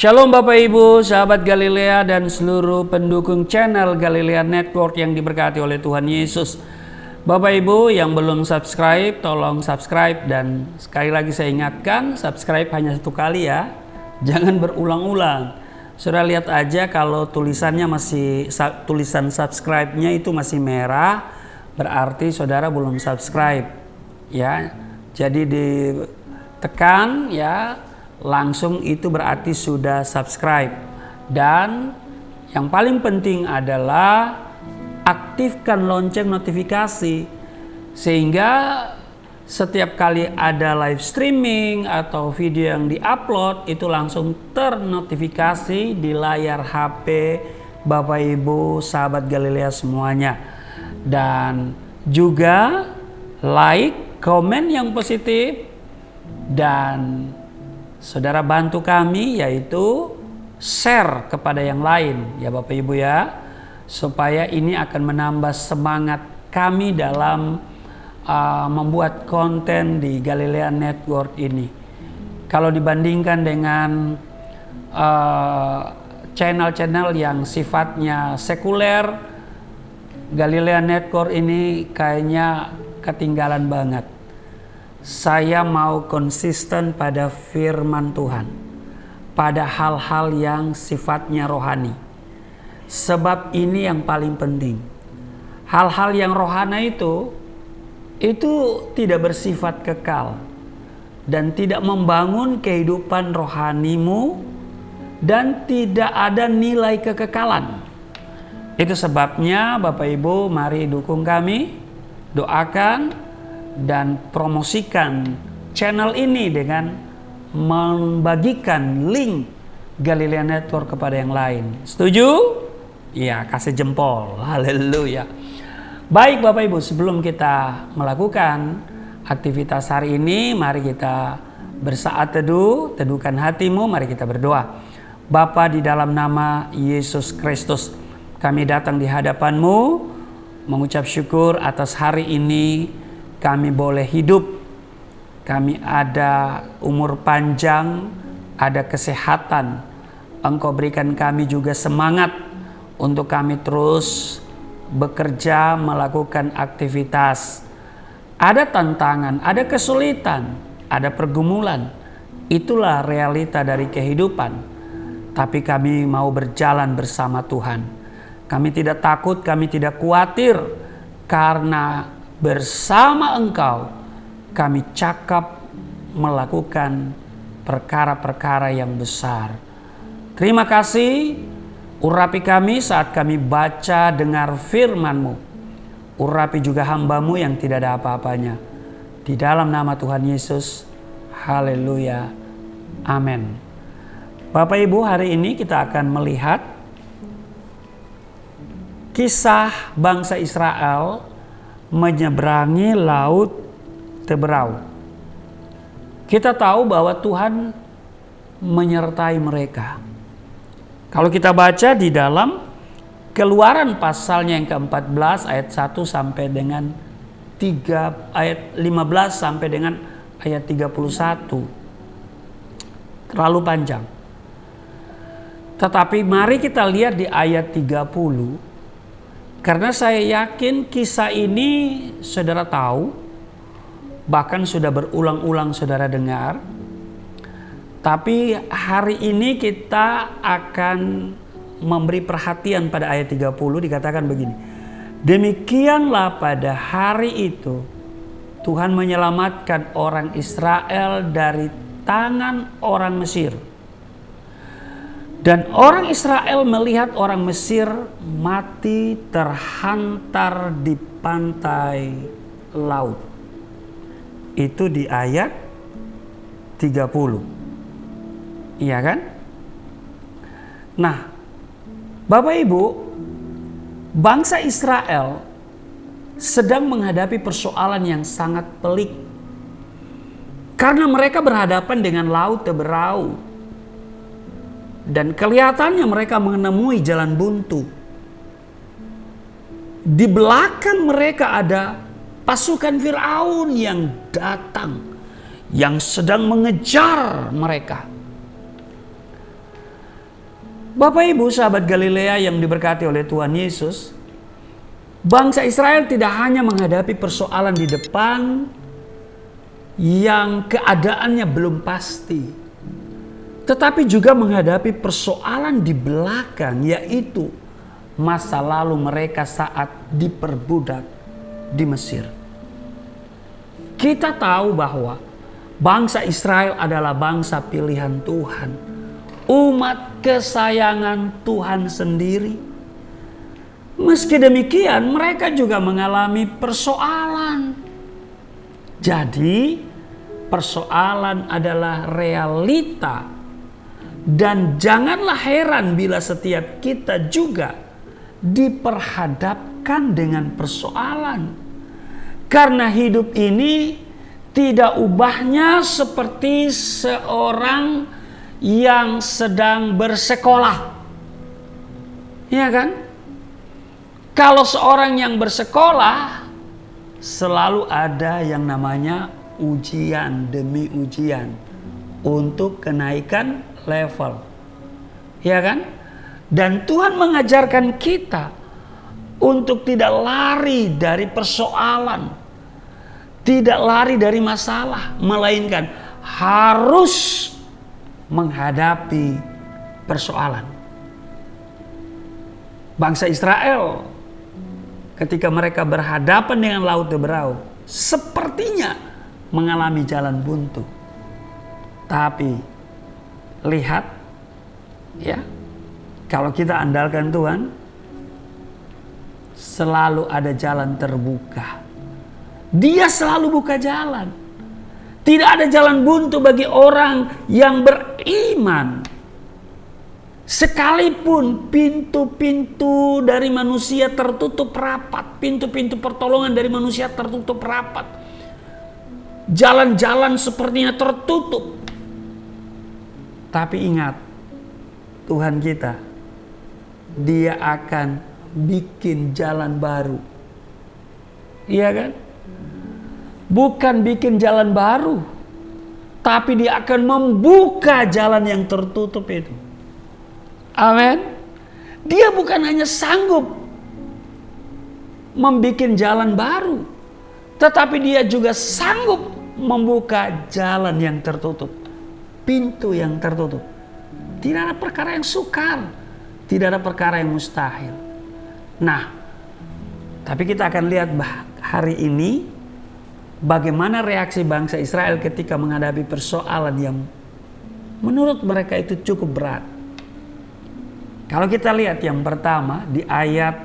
Shalom Bapak Ibu, sahabat Galilea dan seluruh pendukung channel Galilea Network yang diberkati oleh Tuhan Yesus. Bapak Ibu yang belum subscribe, tolong subscribe, dan sekali lagi saya ingatkan, subscribe hanya satu kali ya, jangan berulang-ulang. Saudara lihat aja kalau tulisannya tulisan subscribe-nya itu masih merah, berarti saudara belum subscribe ya. Jadi ditekan ya, langsung itu berarti sudah subscribe. Dan yang paling penting adalah aktifkan lonceng notifikasi sehingga setiap kali ada live streaming atau video yang diupload itu langsung ternotifikasi di layar HP Bapak Ibu sahabat Galilea semuanya. Dan juga like, komen yang positif, dan saudara bantu kami yaitu share kepada yang lain ya Bapak Ibu ya, supaya ini akan menambah semangat kami dalam membuat konten di Galilea Network ini. Kalau dibandingkan dengan channel-channel yang sifatnya sekuler, Galilea Network ini kayaknya ketinggalan banget. Saya mau konsisten pada firman Tuhan, pada hal-hal yang sifatnya rohani. Sebab ini yang paling penting. Hal-hal yang rohani itu tidak bersifat kekal dan tidak membangun kehidupan rohanimu dan tidak ada nilai kekekalan. Itu sebabnya Bapak Ibu mari dukung kami, doakan dan promosikan channel ini dengan membagikan link Galilea Network kepada yang lain. Setuju? Ya, kasih jempol. Haleluya. Baik Bapak Ibu, sebelum kita melakukan aktivitas hari ini, mari kita bersaat teduh, teduhkan hatimu, mari kita berdoa. Bapa, di dalam nama Yesus Kristus, kami datang di hadapan-Mu mengucap syukur atas hari ini. Kami boleh hidup, kami ada umur panjang, ada kesehatan. Engkau berikan kami juga semangat untuk kami terus bekerja, melakukan aktivitas. Ada tantangan, ada kesulitan, ada pergumulan. Itulah realita dari kehidupan. Tapi kami mau berjalan bersama Tuhan. Kami tidak takut, kami tidak khawatir, karena bersama Engkau kami cakap melakukan perkara-perkara yang besar. Terima kasih, urapi kami saat kami baca dengar firman-Mu. Urapi juga hamba-Mu yang tidak ada apa-apanya. Di dalam nama Tuhan Yesus, haleluya, amin. Bapak Ibu, hari ini kita akan melihat kisah bangsa Israel menyeberangi laut Teberau. Kita tahu bahwa Tuhan menyertai mereka. Kalau kita baca di dalam Keluaran pasalnya yang ke-14 ayat 1 sampai dengan 3, ayat 15 sampai dengan ayat 31. Terlalu panjang. Tetapi mari kita lihat di ayat 30. Karena saya yakin kisah ini saudara tahu, bahkan sudah berulang-ulang saudara dengar. Tapi hari ini kita akan memberi perhatian pada ayat 30, dikatakan begini. Demikianlah pada hari itu Tuhan menyelamatkan orang Israel dari tangan orang Mesir. Dan orang Israel melihat orang Mesir mati terhantar di pantai laut. Itu di ayat 30. Iya kan? Nah, Bapak Ibu, bangsa Israel sedang menghadapi persoalan yang sangat pelik. Karena mereka berhadapan dengan laut Teberau. Dan kelihatannya mereka menemui jalan buntu. Di belakang mereka ada pasukan Firaun yang datang, yang sedang mengejar mereka. Bapak Ibu sahabat Galilea yang diberkati oleh Tuhan Yesus, bangsa Israel tidak hanya menghadapi persoalan di depan yang keadaannya belum pasti, tetapi juga menghadapi persoalan di belakang, yaitu masa lalu mereka saat diperbudak di Mesir. Kita tahu bahwa bangsa Israel adalah bangsa pilihan Tuhan, umat kesayangan Tuhan sendiri. Meski demikian, mereka juga mengalami persoalan. Jadi, persoalan adalah realita. Dan janganlah heran bila setiap kita juga diperhadapkan dengan persoalan. Karena hidup ini tidak ubahnya seperti seorang yang sedang bersekolah. Iya kan? Kalau seorang yang bersekolah, selalu ada yang namanya ujian demi ujian untuk kenaikan level. Ya kan? Dan Tuhan mengajarkan kita untuk tidak lari dari persoalan, tidak lari dari masalah, melainkan harus menghadapi persoalan. Bangsa Israel ketika mereka berhadapan dengan Laut Teberau, sepertinya mengalami jalan buntu. Tapi lihat ya, kalau kita andalkan Tuhan, selalu ada jalan terbuka. Dia selalu buka jalan. Tidak ada jalan buntu bagi orang yang beriman. Sekalipun pintu-pintu dari manusia tertutup rapat, pintu-pintu pertolongan dari manusia tertutup rapat, jalan-jalan sepertinya tertutup. Tapi ingat, Tuhan kita, Dia akan bikin jalan baru. Iya kan? Bukan bikin jalan baru, tapi Dia akan membuka jalan yang tertutup itu. Amin. Dia bukan hanya sanggup membuat jalan baru, tetapi Dia juga sanggup membuka jalan yang tertutup, pintu yang tertutup. Tidak ada perkara yang sukar, tidak ada perkara yang mustahil. Nah, tapi kita akan lihat hari ini bagaimana reaksi bangsa Israel ketika menghadapi persoalan yang menurut mereka itu cukup berat. Kalau kita lihat yang pertama di ayat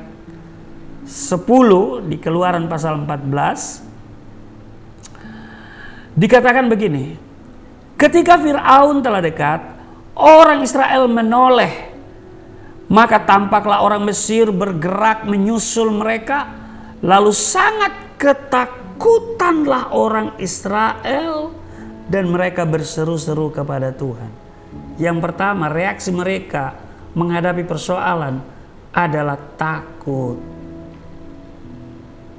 10 di Keluaran pasal 14, dikatakan begini: ketika Firaun telah dekat, orang Israel menoleh, maka tampaklah orang Mesir bergerak menyusul mereka, lalu sangat ketakutanlah orang Israel dan mereka berseru-seru kepada Tuhan. Yang pertama, reaksi mereka menghadapi persoalan adalah takut.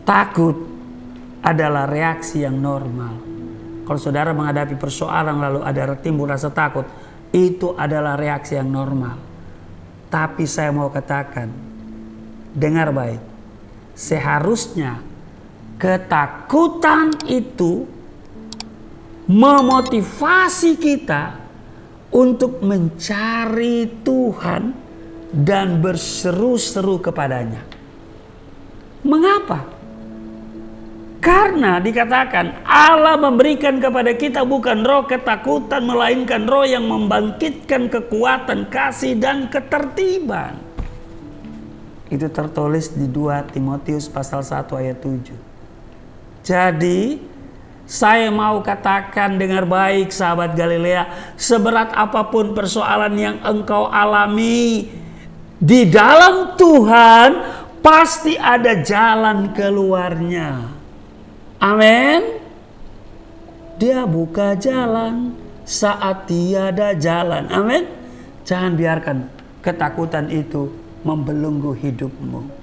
Takut adalah reaksi yang normal. Kalau saudara menghadapi persoalan lalu ada timbul rasa takut, itu adalah reaksi yang normal. Tapi saya mau katakan, dengar baik, seharusnya ketakutan itu memotivasi kita untuk mencari Tuhan dan berseru-seru kepadanya. Mengapa? Karena dikatakan Allah memberikan kepada kita bukan roh ketakutan, melainkan roh yang membangkitkan kekuatan, kasih dan ketertiban. Itu tertulis di 2 Timotius pasal 1 ayat 7. Jadi saya mau katakan dengar baik sahabat Galilea, seberat apapun persoalan yang engkau alami, di dalam Tuhan pasti ada jalan keluarnya. Amin. Dia buka jalan saat tiada jalan. Amin. Jangan biarkan ketakutan itu membelenggu hidupmu.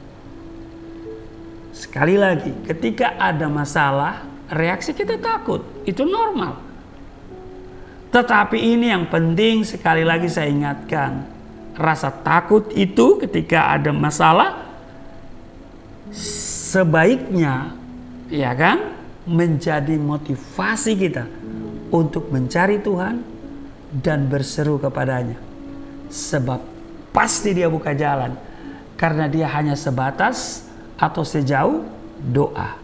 Sekali lagi, ketika ada masalah, reaksi kita takut, itu normal. Tetapi ini yang penting, sekali lagi saya ingatkan, rasa takut itu ketika ada masalah, sebaiknya ya kan menjadi motivasi kita untuk mencari Tuhan dan berseru kepadanya. Sebab pasti dia buka jalan, karena dia hanya sebatas atau sejauh doa.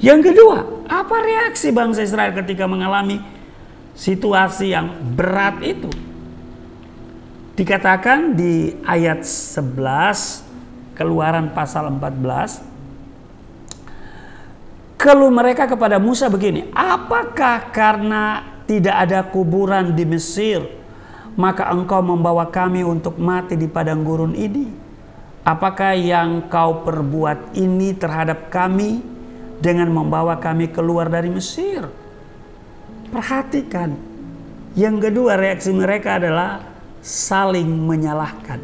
Yang kedua, apa reaksi bangsa Israel ketika mengalami situasi yang berat itu? Dikatakan di ayat 11 Keluaran pasal 14, keluh mereka kepada Musa begini, apakah karena tidak ada kuburan di Mesir, maka engkau membawa kami untuk mati di padang gurun ini? Apakah yang kau perbuat ini terhadap kami dengan membawa kami keluar dari Mesir? Perhatikan, yang kedua reaksi mereka adalah saling menyalahkan.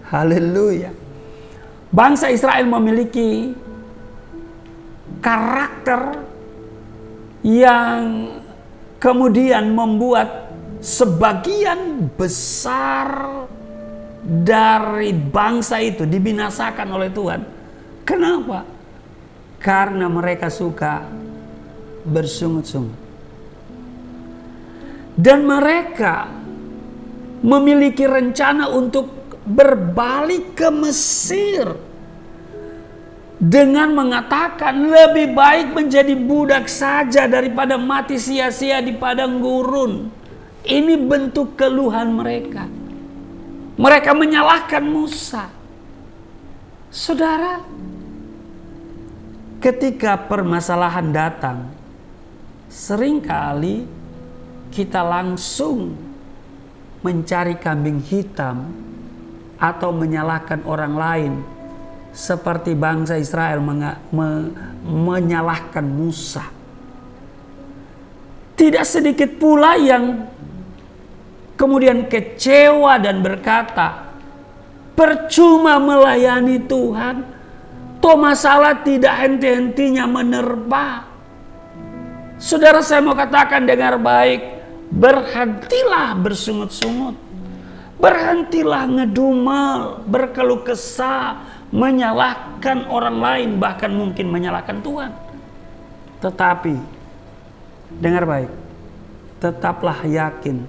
Haleluya. Bangsa Israel memiliki karakter yang kemudian membuat sebagian besar dari bangsa itu dibinasakan oleh Tuhan. Kenapa? Karena mereka suka bersungut-sungut. Dan mereka memiliki rencana untuk berbalik ke Mesir dengan mengatakan lebih baik menjadi budak saja daripada mati sia-sia di padang gurun. Ini bentuk keluhan mereka. Mereka menyalahkan Musa. Saudara, ketika permasalahan datang, seringkali kita langsung mencari kambing hitam atau menyalahkan orang lain, seperti bangsa Israel menyalahkan Musa. Tidak sedikit pula yang kemudian kecewa dan berkata, percuma melayani Tuhan, toh masalah tidak henti-hentinya menerpa. Saudara, saya mau katakan dengar baik, berhentilah bersungut-sungut, berhentilah ngedumel, berkeluh kesah, menyalahkan orang lain, bahkan mungkin menyalahkan Tuhan. Tetapi dengar baik, tetaplah yakin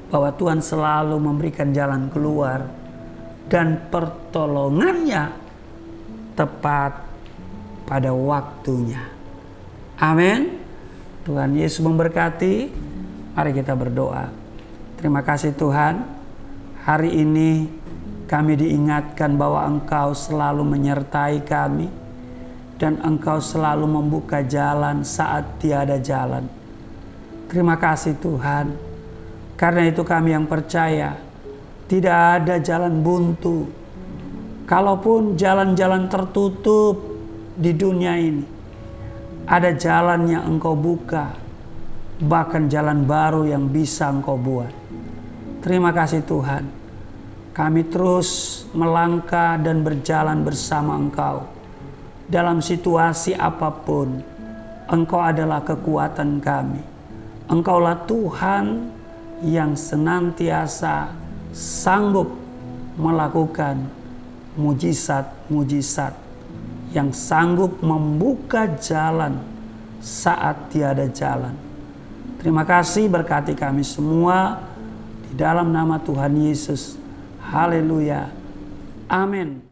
bahwa Tuhan selalu memberikan jalan keluar dan pertolongannya tepat pada waktunya. Amin. Tuhan Yesus memberkati. Mari kita berdoa. Terima kasih Tuhan, hari ini kami diingatkan bahwa Engkau selalu menyertai kami dan Engkau selalu membuka jalan saat tiada jalan. Terima kasih Tuhan, karena itu kami yang percaya tidak ada jalan buntu. Kalaupun jalan-jalan tertutup di dunia ini, ada jalan yang Engkau buka, bahkan jalan baru yang bisa Engkau buat. Terima kasih Tuhan, kami terus melangkah dan berjalan bersama Engkau. Dalam situasi apapun, Engkau adalah kekuatan kami. Engkaulah Tuhan yang senantiasa sanggup melakukan mujizat-mujizat, yang sanggup membuka jalan saat tiada jalan. Terima kasih, berkati kami semua di dalam nama Tuhan Yesus. Haleluya. Amin.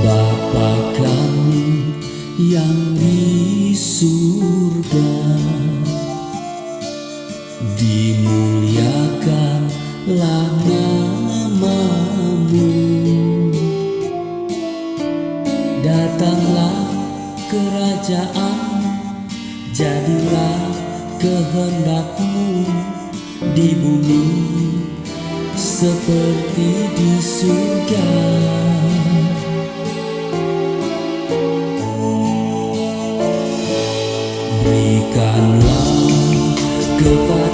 Bapa kami yang di surga, dimuliakanlah nama-Mu. Datanglah kerajaan, jadilah kehendak-Mu di bumi seperti di surga. Berikanlah kepada